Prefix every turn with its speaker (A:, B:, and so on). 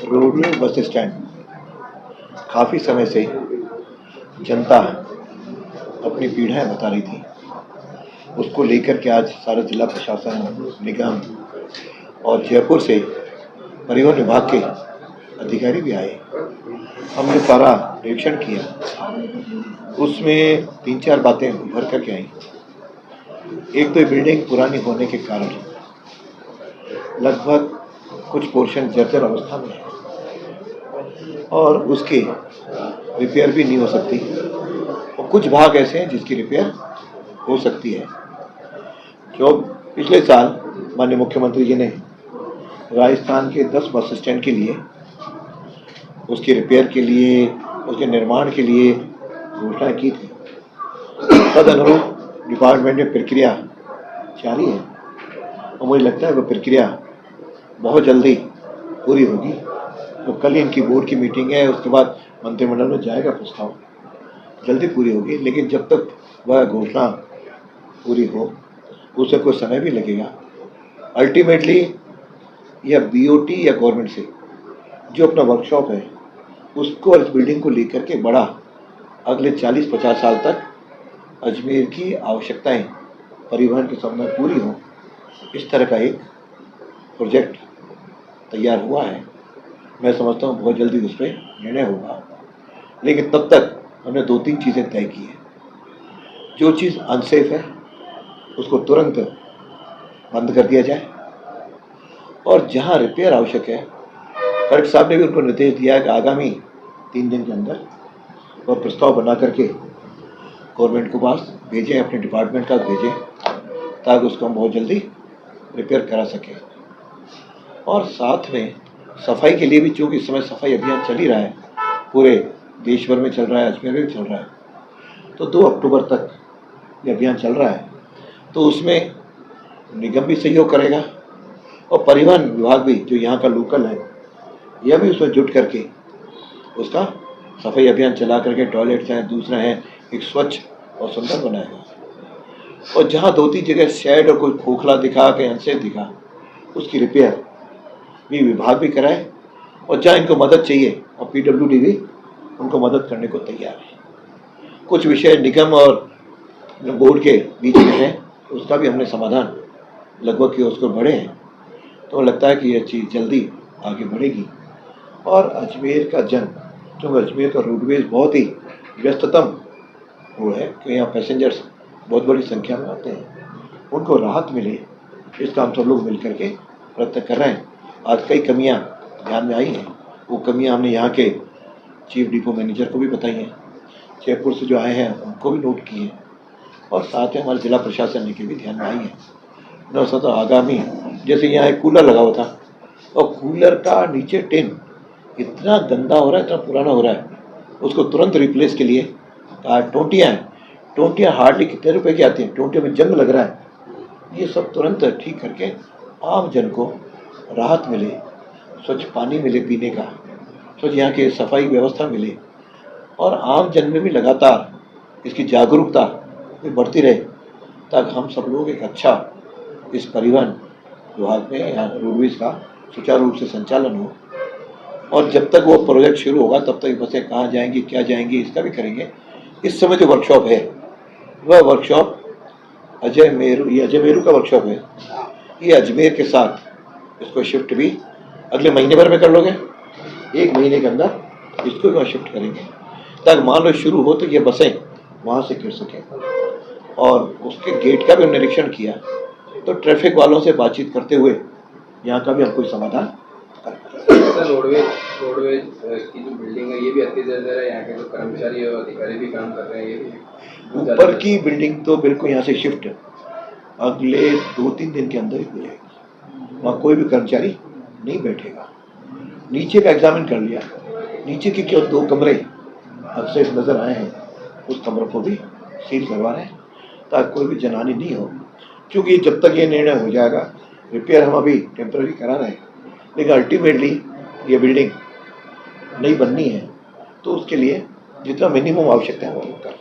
A: Roadway bus stand काफ़ी समय से जनता अपनी पीड़ाएं बता रही थी। उसको लेकर के आज सारा जिला प्रशासन, निगम और जयपुर से परिवहन विभाग के अधिकारी भी आए। हमने सारा निरीक्षण किया। उसमें 3-4 बातें उभर करके आई। एक तो बिल्डिंग पुरानी होने के कारण लगभग कुछ पोर्शन जर्जर अवस्था में है और उसके रिपेयर भी नहीं हो सकती, और कुछ भाग ऐसे हैं जिसकी रिपेयर हो सकती है। जो पिछले साल माननीय मुख्यमंत्री जी ने राजस्थान के 10 बस स्टैंड के लिए, उसके रिपेयर के लिए, उसके निर्माण के लिए घोषणा की थी। तद अनुरूप डिपार्टमेंट में प्रक्रिया जारी है और मुझे लगता है वो प्रक्रिया बहुत जल्दी पूरी होगी। तो कल इनकी बोर्ड की मीटिंग है, उसके बाद मंत्रिमंडल में जाएगा प्रस्ताव, जल्दी पूरी होगी। लेकिन जब तक वह घोषणा पूरी हो उसे कुछ समय भी लगेगा। अल्टीमेटली या बीओटी या गवर्नमेंट से जो अपना वर्कशॉप है उसको इस बिल्डिंग को लेकर के बड़ा अगले 40-50 साल तक अजमेर की आवश्यकताएं परिवहन के समय पूरी हों, इस तरह का एक प्रोजेक्ट तैयार हुआ है। मैं समझता हूँ बहुत जल्दी उस पर निर्णय होगा। लेकिन तब तक हमने 2-3 चीज़ें तय की हैं। जो चीज़ अनसेफ है उसको तुरंत बंद कर दिया जाए, और जहाँ रिपेयर आवश्यक है, कलेक्टर साहब ने भी उनको निर्देश दिया है कि आगामी 3 दिन के अंदर वह प्रस्ताव बना करके गवर्नमेंट को पास भेजें, अपने डिपार्टमेंट का भेजें, ताकि उसको हम बहुत जल्दी रिपेयर करा सकें। और साथ में सफाई के लिए भी, चूँकि इस समय सफाई अभियान चल ही रहा है, पूरे देश भर में चल रहा है, अजमेर में भी चल रहा है, तो 2 अक्टूबर तक ये अभियान चल रहा है। तो उसमें निगम भी सहयोग करेगा और परिवहन विभाग भी, जो यहाँ का लोकल है, यह भी उसमें जुट करके उसका सफाई अभियान चला करके टॉयलेट्स हैं, दूसरा है, एक स्वच्छ और सुंदर बनाएगा। और जहाँ 2-3 जगह शेड और कोई खोखला दिखा, कहीं अनसेफ दिखा, उसकी रिपेयर भी विभाग भी कराए, और जहाँ इनको मदद चाहिए और पीडब्ल्यूडी भी उनको मदद करने को तैयार है। कुछ विषय निगम और बोर्ड के बीच में है, उसका भी हमने समाधान लगभग कि उसको बढ़े हैं। तो लगता है कि यह चीज़ जल्दी आगे बढ़ेगी। और अजमेर का जन, क्योंकि अजमेर का रोडवेज बहुत ही व्यस्ततम वो है कि यहाँ पैसेंजर्स बहुत बड़ी संख्या में आते हैं, उनको राहत मिले, इसका हम सब लोग मिल करके प्रयत्न कर रहे हैं। आज कई कमियाँ ध्यान में आई हैं, वो कमियाँ हमने यहाँ के चीफ डिपो मैनेजर को भी बताई हैं, जयपुर से जो आए हैं उनको भी नोट किए, और साथ में हमारे जिला प्रशासन के भी ध्यान में आई है। न सो तो आगामी, जैसे यहाँ एक कूलर लगा हुआ था और कूलर का नीचे टिन इतना गंदा हो रहा है, इतना पुराना हो रहा है, उसको तुरंत रिप्लेस के लिए टोंटियाँ हैं, टोंटियाँ हार्डली कितने रुपए की आती हैं, टोंटियों में जंग लग रहा है, ये सब तुरंत ठीक करके आम जन को राहत मिले, स्वच्छ पानी मिले पीने का, स्वच्छ यहाँ की सफाई व्यवस्था मिले, और आम जन में भी लगातार इसकी जागरूकता भी बढ़ती रहे, ताकि हम सब लोग एक अच्छा इस परिवहन विभाग में यहाँ रोडवेज का सुचारू रूप से संचालन हो। और जब तक वो प्रोजेक्ट शुरू होगा तब तक बसें कहाँ जाएंगी, क्या जाएंगी, इसका भी करेंगे। इस समय जो वर्कशॉप है वह वर्कशॉप अजय मेरू का वर्कशॉप है। ये अजमेर के साथ इसको शिफ्ट भी अगले महीने भर में कर लोगे, 1 महीने के अंदर इसको भी वहाँ शिफ्ट करेंगे, ताकि मान लो शुरू हो तो ये बसें वहाँ से गिर सकें। और उसके गेट का भी हमने निरीक्षण किया, तो ट्रैफिक वालों से बातचीत करते हुए यहाँ का भी हम कोई समाधान
B: सर, रोडवेज की जो बिल्डिंग है ये भी अति जर्जर है, यहाँ के जो कर्मचारी और अधिकारी भी काम कर रहे हैं, ये भी
A: ऊपर की बिल्डिंग तो बिल्कुल यहाँ से शिफ्ट अगले 2-3 दिन के अंदर ही हो जाएगी, वहाँ कोई भी कर्मचारी नहीं बैठेगा। नीचे का एग्जामिन कर लिया, नीचे के केवल 2 कमरे अवशेष नजर आए हैं, उस कमरों को भी सील करवा रहे हैं, ताकि कोई भी जनहानि नहीं हो। क्योंकि जब तक ये निर्णय हो जाएगा, रिपेयर हम अभी टेम्पररी करा रहे हैं, लेकिन अल्टीमेटली ये बिल्डिंग नहीं बननी है, तो उसके लिए जितना मिनिमम आवश्यकता है वो कर।